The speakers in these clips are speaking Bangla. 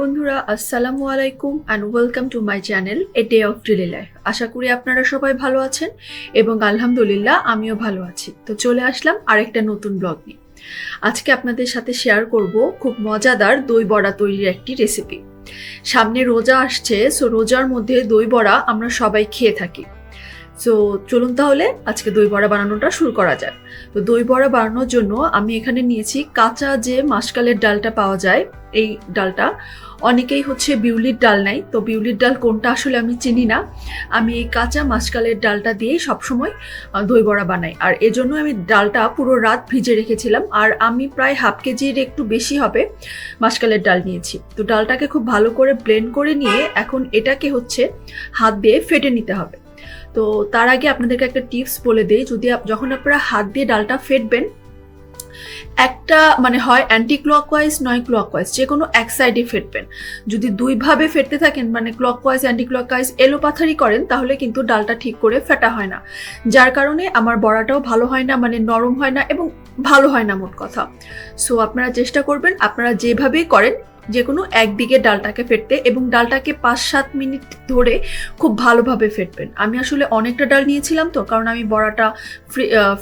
বন্ধুরা, আসসালামু আলাইকুম and welcome to my channel a day of daily life. আশা করি আপনারা সবাই ভালো আছেন এবং আলহামদুলিল্লাহ আমিও ভালো আছি। তো চলে আসলাম আরেকটা নতুন ব্লগ নিয়ে। আজকে আপনাদের সাথে শেয়ার করব খুব মজাদার দই বড়া তৈরির একটি রেসিপি। সামনে রোজা আসছে, সো রোজার মধ্যে দই বড়া আমরা সবাই খেয়ে থাকি। সো চলুন তাহলে আজকে দই বড়া বানানোটা শুরু করা যায়। তো দই বড়া বানানোর জন্য আমি এখানে নিয়েছি কাঁচা যে মাসকালের ডালটা পাওয়া যায়, এই ডালটা। অনেকেই বিউলির ডাল নেয়, তো বিউলির ডাল কোনটা আসলে আমি চিনি না। আমি এই কাঁচা মাসকালের ডালটা দিয়ে সবসময় দই বড়া বানাই, আর এজন্য আমি ডালটা পুরো রাত ভিজে রেখেছিলাম। আর আমি প্রায় হাফ কেজির একটু বেশি হবে মাসকালের ডাল নিয়েছি। তো ডালটাকে খুব ভালো করে ব্লেন্ড করে নিয়ে এখন এটাকে হাত দিয়ে ফেটে নিতে হবে। তো তার আগে আপনাদেরকে একটা টিপস বলে দিই, যখন আপনারা হাত দিয়ে ডালটা ফেটবেন, একটা হয় অ্যান্টি ক্লকওয়াইজ নয় ক্লকওয়াইজ, যে কোনো এক সাইডে ফেটবেন। যদি দুইভাবে ফেটতে থাকেন, ক্লকওয়াইজ অ্যান্টি ক্লকওয়াইজ এলোপাথারি করেন, তাহলে কিন্তু ডালটা ঠিক করে ফেটা হয় না, যার কারণে আমার বড়াটাও ভালো হয় না, নরম হয় না এবং ভালো হয় না মোট কথা। সো আপনারা চেষ্টা করবেন আপনারা যেভাবেই করেন যে কোনো একদিকে ডালটাকে ফেটতে, এবং ডালটাকে 5-7 মিনিট ধরে খুব ভালোভাবে ফেটবেন। আমি আসলে অনেকটা ডাল নিয়েছিলাম, তো কারণ আমি বড়াটা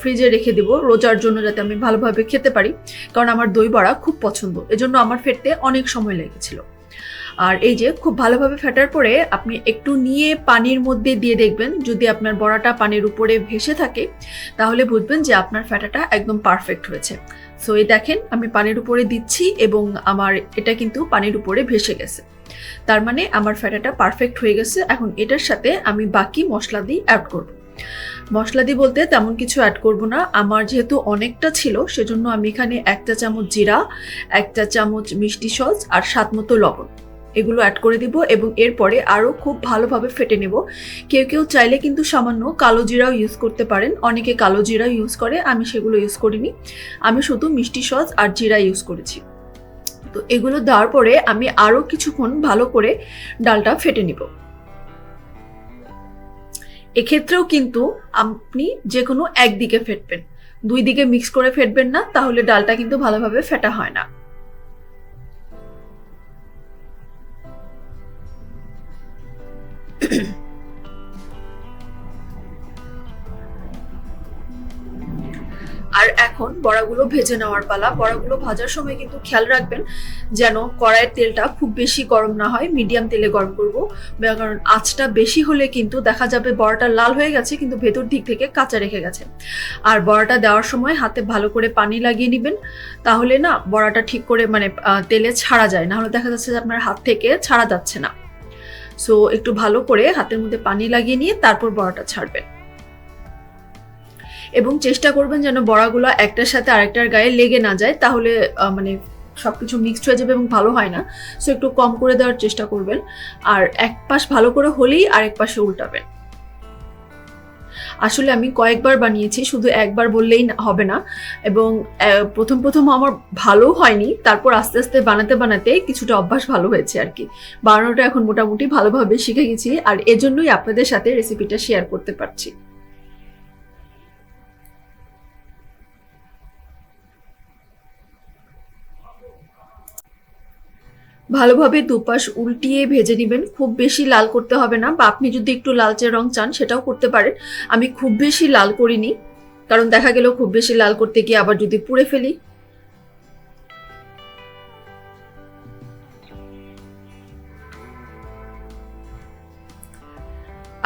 ফ্রিজে রেখে দেবো রোজার জন্য, যাতে আমি ভালোভাবে খেতে পারি, কারণ আমার দই বড়া খুব পছন্দ, এজন্য আমার ফেটতে অনেক সময় লেগেছিল। আর এই যে খুব ভালোভাবে ফেটার পরে আপনি একটু নিয়ে পানির মধ্যে দিয়ে দেখবেন, যদি আপনার বড়াটা পানির উপরে ভেসে থাকে তাহলে বুঝবেন যে আপনার ফেটাটা একদম পারফেক্ট হয়েছে। সো এই দেখেন আমি পানির উপরে দিচ্ছি এবং আমার এটা কিন্তু পানির উপরে ভেসে গেছে, তার মানে আমার ফেটাটা পারফেক্ট হয়ে গেছে। এখন এটার সাথে আমি বাকি মশলা দিয়ে অ্যাড করব। মশলা দিয়ে বলতে তেমন কিছু অ্যাড করব না, আমার যেহেতু অনেকটা ছিল সেজন্য আমি এখানে 1 চা চামচ জিরা, 1 চা চামচ মিষ্টি সস আর স্বাদ মতো লবণ এগুলো অ্যাড করে দিব, এবং এরপরে আরও খুব ভালোভাবে ফেটে নেব। কেউ কেউ চাইলে কিন্তু সামান্য কালো জিরাও ইউজ করতে পারেন, অনেকে কালো জিরা ইউজ করে, আমি সেগুলো ইউজ করিনি, আমি শুধু মিষ্টি সস আর জিরা ইউজ করেছি। তো এগুলো দেওয়ার পরে আমি আরও কিছুক্ষণ ভালো করে ডালটা ফেটে নিব। এক্ষেত্রেও কিন্তু আপনি যে কোনো একদিকে ফেটবেন, দুই দিকে মিক্স করে ফেটবেন না, তাহলে ডালটা কিন্তু ভালোভাবে ফেটা হয় না। আর এখন বড়াগুলো ভেজে নেওয়ার পালা। বড়াগুলো ভাজার সময় কিন্তু খেয়াল রাখবেন যেন কড়াইয়ের তেলটা খুব বেশি গরম না হয়, মিডিয়াম তেলে গরম করব, কারণ আঁচটা বেশি হলে কিন্তু দেখা যাবে বড়াটা লাল হয়ে গেছে কিন্তু ভেতর দিক থেকে কাঁচা রেখে গেছে। আর বড়াটা দেওয়ার সময় হাতে ভালো করে পানি লাগিয়ে নেবেন, তাহলে না বড়াটা ঠিক করে তেলে ছাড়া যায়, না হলে দেখা যাচ্ছে যে আপনার হাত থেকে ছাড়া যাচ্ছে না। সো একটু ভালো করে হাতের মধ্যে পানি লাগিয়ে নিয়ে তারপর বড়াটা ছাড়বেন, এবং চেষ্টা করবেন যেন বড়াগুলো একটার সাথে আরেকটার গায়ে লেগে না যায়, তাহলে সবকিছু মিক্সড হয়ে যাবে এবং ভালো হয় না। সো একটু কম করে দেওয়ার চেষ্টা করবেন, আর এক পাশ ভালো করে হলেই আরেক পাশে উল্টাবেন। আসলে আমি কয়েকবার বানিয়েছি, শুধু একবার বললেই হবে না, এবং প্রথম আমার ভালো হয়নি, তারপর আস্তে আস্তে বানাতে বানাতে কিছুটা অভ্যাস ভালো হয়েছে আর কি। বানানোটা এখন মোটামুটি ভালোভাবে শিখে গেছি, আর এজন্যই আপনাদের সাথে রেসিপিটা শেয়ার করতে পারছি। ভালোভাবে দুপাশ উল্টিয়ে ভেজে নেবেন, খুব বেশি লাল করতে হবে না, বা আপনি যদি একটু লালচে রং চান সেটাও করতে পারেন। আমি খুব বেশি লাল করিনি, কারণ দেখা গেল খুব বেশি লাল করতে গিয়ে আবার যদি পুড়ে ফেলি।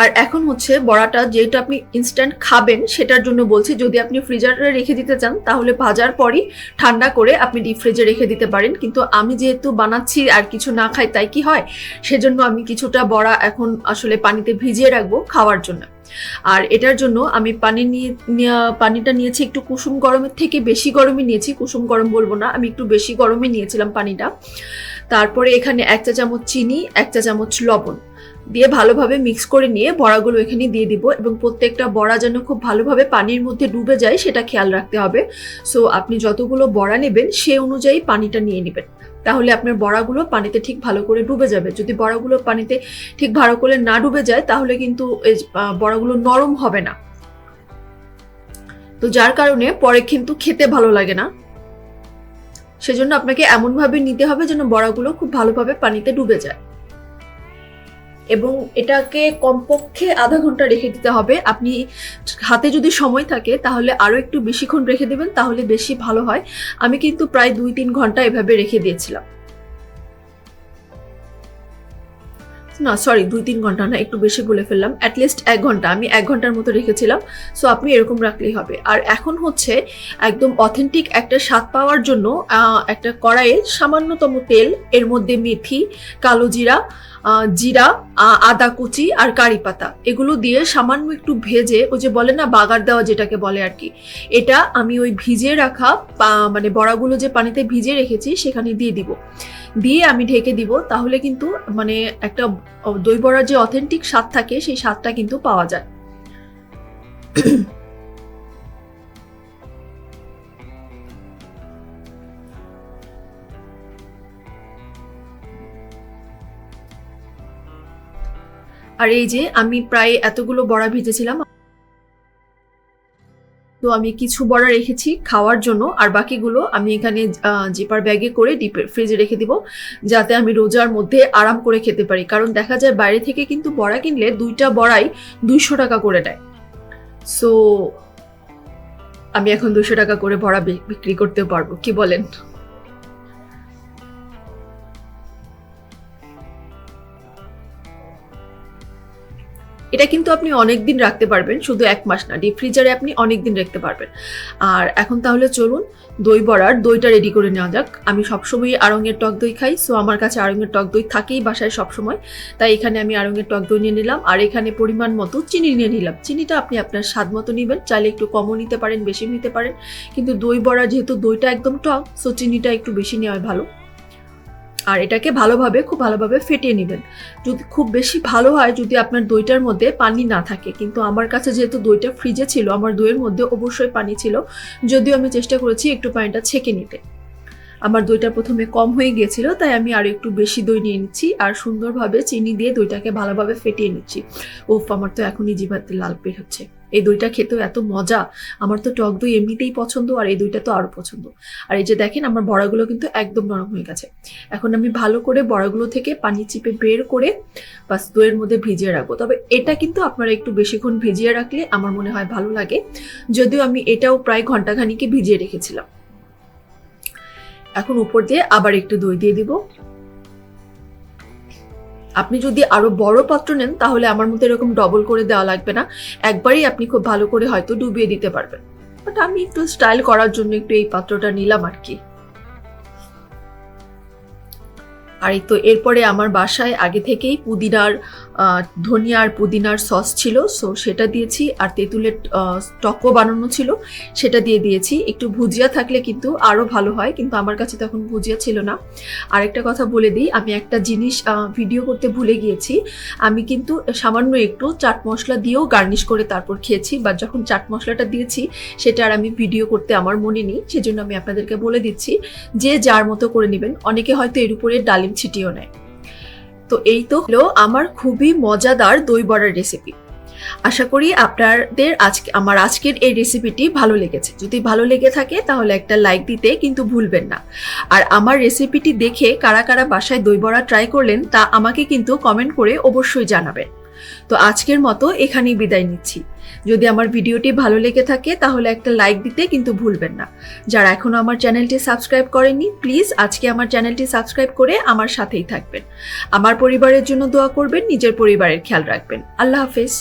আর এখন বড়াটা যেটা আপনি ইনস্ট্যান্ট খাবেন সেটার জন্য বলছি, যদি আপনি ফ্রিজারে রেখে দিতে চান তাহলে ভাজার পরই ঠান্ডা করে আপনি ডিপ ফ্রিজে রেখে দিতে পারেন, কিন্তু আমি যেহেতু বানাচ্ছি আর কিছু না খাই তাই কি হয়, সেজন্য আমি কিছুটা বড়া এখন আসলে পানিতে ভিজিয়ে রাখবো খাওয়ার জন্য। আর এটার জন্য আমি পানিটা নিয়েছি একটু কুসুম গরমের থেকে বেশি গরমে নিয়েছি, কুসুম গরম বলবো না, আমি একটু বেশি গরমে নিয়েছিলাম পানিটা। তারপরে এখানে 1 চা চামচ চিনি, 1 চা চামচ লবণ দিয়ে ভালোভাবে মিক্স করে নিয়ে বড়াগুলো এখানে দিয়ে দিব, এবং প্রত্যেকটা বড়া যেন খুব ভালোভাবে পানির মধ্যে ডুবে যায় সেটা খেয়াল রাখতে হবে। সো আপনি যতগুলো বড়া নেবেন সে অনুযায়ী পানিটা নিয়ে নেবেন, তাহলে আপনার বড়াগুলো পানিতে ঠিক ভালো করে ডুবে যাবে। যদি বড়াগুলো পানিতে ঠিক ভালো করে না ডুবে যায় তাহলে কিন্তু এই বড়াগুলো নরম হবে না, তো যার কারণে পরে কিন্তু খেতে ভালো লাগে না। সেজন্য আপনাকে এমনভাবে নিতে হবে যেন বড়াগুলো খুব ভালোভাবে পানিতে ডুবে যায়। এবং এটাকে কমপক্ষে আধা ঘন্টা রেখে দিতে হবে। আপনি হাতে যদি সময় থাকে তাহলে আরও একটু বেশিক্ষণ রেখে দেবেন, তাহলে বেশি ভালো হয়। আমি কিন্তু প্রায় 2-3 ঘন্টা এভাবে রেখে দিয়েছিলাম। না সরি, 2-3 ঘন্টা না, একটু বেশি বলে ফেললাম, অ্যাটলিস্ট 1 ঘন্টা। আমি 1 ঘন্টার মতো রেখেছিলাম। সো আপনি এরকম রাখলেই হবে। আর এখন হচ্ছে একদম অথেন্টিক একটা স্বাদ পাওয়ার জন্য একটা কড়াইয়ে সামান্যতম তেল, এর মধ্যে মেথি, কালো জিরা, জিরা, আদা কুচি আর কারি পাতা, এগুলো দিয়ে সামান্য একটু ভেজে, ওই যে বলে না বাগার দেওয়া যেটাকে বলে আর কি, এটা আমি ওই ভিজিয়ে রাখা মানে বড়াগুলো যে পানিতে ভিজিয়ে রেখেছি সেখানে দিয়ে দিব। দিয়ে আমি ঢেকে দিব। তাহলে কিন্তু মানে একটা দই বড়ার যে অথেন্টিক স্বাদ থাকে সেই স্বাদটা কিন্তু পাওয়া যায়। আর এই যে আমি প্রায় এতগুলো বড়া ভেজেছিলাম, তো আমি কিছু বড়া রেখেছি খাওয়ার জন্য, আর বাকিগুলো আমি এখানে জিপার ব্যাগে করে ডিপের ফ্রিজে রেখে দিব, যাতে আমি রোজার মধ্যে আরাম করে খেতে পারি। কারণ দেখা যায় বাইরে থেকে কিন্তু বড়া কিনলে 2টা বড়াই 200 টাকা করে দেয়। সো আমি এখন 200 টাকা করে বড়া বিক্রি করতে পারবো, কি বলেন? এটা কিন্তু আপনি অনেকদিন রাখতে পারবেন, শুধু 1 মাস না, ডিপ ফ্রিজারে আপনি অনেকদিন রাখতে পারবেন। আর এখন তাহলে চলুন দই বড়ার দইটা রেডি করে নেওয়া যাক। আমি সবসময় আড়ঙের টক দই খাই, সো আমার কাছে আড়ঙের টক দই থাকেই বাসায় সবসময়। তাই এখানে আমি আড়ঙের টক দই নিয়ে নিলাম, আর এখানে পরিমাণ মতো চিনি নিয়ে নিলাম। চিনিটা আপনি আপনার স্বাদ মতো নেবেন, চাইলে একটু কমও নিতে পারেন, বেশি নিতে পারেন। কিন্তু দই বড়া যেহেতু দইটা একদম টক, সো চিনিটা একটু বেশি নেওয়া ভালো। আর এটাকে খুব ভালোভাবে ফেটিয়ে নেবেন। যদি খুব বেশি ভালো হয় যদি আপনার দইটার মধ্যে পানি না থাকে, কিন্তু আমার কাছে যেহেতু দইটা ফ্রিজে ছিল, আমার দইয়ের মধ্যে অবশ্যই পানি ছিল, যদিও আমি চেষ্টা করেছি একটু পানিটা ছেঁকে নিতে। আমার দইটা প্রথমে কম হয়ে গিয়েছিল, তাই আমি আরো একটু বেশি দই নিয়ে নিচ্ছি, আর সুন্দরভাবে চিনি দিয়ে দইটাকে ভালোভাবে ফেটিয়ে নিচ্ছি। ওফ, আমার তো এখনই জিভাতে লাল বের হচ্ছে। এই দইটা খেতেও এত মজা। আমার তো টক দই এমনিতেই পছন্দ, আর এই দইটা তো আরো পছন্দ। আর এই যে দেখেন আমার বড়াগুলো কিন্তু একদম নরম হয়ে গেছে। এখন আমি ভালো করে বড়াগুলো থেকে পানি চিপে বের করে বাস দইয়ের মধ্যে ভিজিয়ে রাখবো। তবে এটা কিন্তু আপনারা একটু বেশিক্ষণ ভিজিয়ে রাখলে আমার মনে হয় ভালো লাগে, যদিও আমি এটাও প্রায় ঘন্টাখানিকে ভিজিয়ে রেখেছিলাম। এখন উপর দিয়ে আবার একটু দই দিয়ে দিব। আপনি যদি আরো বড় পাত্র নেন তাহলে আমার মতো এরকম ডবল করে দেওয়া লাগবে না, একবারই আপনি খুব ভালো করে হয়তো ডুবিয়ে দিতে পারবেন। বাট আমি একটু স্টাইল করার জন্য একটু এই পাত্রটা নিলাম আর কি। আর এই তো এরপরে আমার বাসায় আগে থেকেই ধনিয়া আর পুদিনার সস ছিল, সো সেটা দিয়েছি। আর তেঁতুলের টকও বানানো ছিল, সেটা দিয়ে দিয়েছি। একটু ভুজিয়া থাকলে কিন্তু আরও ভালো হয়, কিন্তু আমার কাছে তখন ভুজিয়া ছিল না। আরেকটা কথা বলে দিই, আমি একটা জিনিস ভিডিও করতে ভুলে গিয়েছি। আমি কিন্তু সামান্য একটু চাট মশলা দিয়েও গার্নিশ করে তারপর খেয়েছি, বা যখন চাট মশলাটা দিয়েছি সেটা আর আমি ভিডিও করতে আমার মনে নেই, সেজন্য আমি আপনাদেরকে বলে দিচ্ছি যে যার মতো করে নেবেন। অনেকে হয়তো এর উপরে ডালিম ছিটিয়েও নেয়। তো এই তো হলো আমার খুবই মজাদার দই বড়ার রেসিপি। আশা করি আপনাদের আমার আজকের এই রেসিপিটি ভালো লেগেছে। যদি ভালো লেগে থাকে তাহলে একটা লাইক দিতে কিন্তু ভুলবেন না। আর আমার রেসিপিটি দেখে কারা কারা বাসায় দই বড়া ট্রাই করলেন তা আমাকে কিন্তু কমেন্ট করে অবশ্যই জানাবেন। তো আজকের মতো এখানেই বিদায় নিচ্ছি। যদি আমার ভিডিওটি ভালো লেগে থাকে তাহলে একটা লাইক দিতে কিন্তু ভুলবেন না। যারা এখনো আমার চ্যানেলটি সাবস্ক্রাইব করেননি, প্লিজ আজকে আমার চ্যানেলটি সাবস্ক্রাইব করে আমার সাথেই থাকবেন। আমার পরিবারের জন্য দোয়া করবেন, নিজের পরিবারের খেয়াল রাখবেন। আল্লাহ হাফেজ।